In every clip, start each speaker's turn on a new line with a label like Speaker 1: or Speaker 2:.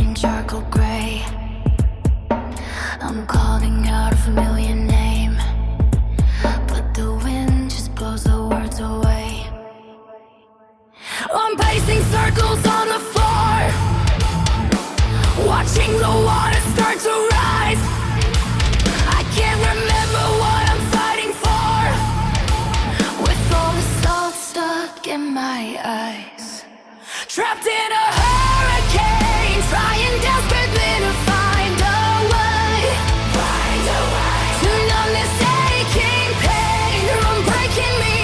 Speaker 1: morning charcoal gray. I'm calling out a familiar name, but the wind just blows the words away. I'm pacing circles on the floor, watching the water start to rise. I can't remember what I'm fighting for, with all the salt stuck in my eyes. Trapped in a hurricane, trying desperately to find a way to numb this aching pain. You're breaking me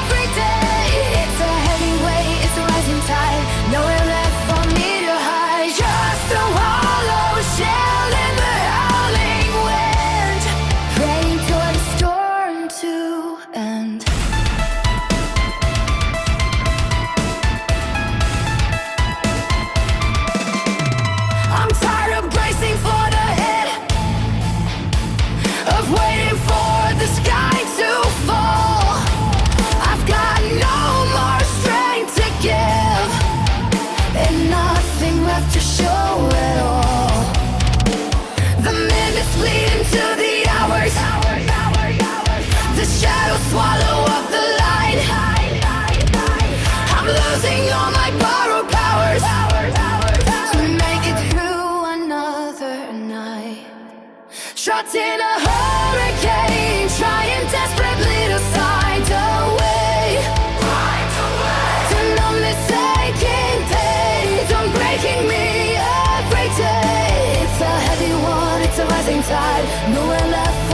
Speaker 1: every day. It's a heavy weight, it's a rising tide. Nowhere left for me to hide. Just a hollow shell in the howling wind, praying for the storm to end. I'm tired of bracing for the hit, of waiting for the sky to fall. I've got no more strength to give, and nothing left to show at all. The minutes bleed into the hours, the shadows swallow up the light. I'm losing all my borrowed powers to make it through another night. Trapped in a hurricane, trying desperately to find a way to numb this aching pain. It's breaking me every day. It's a heavy one, it's a rising tide. Nowhere left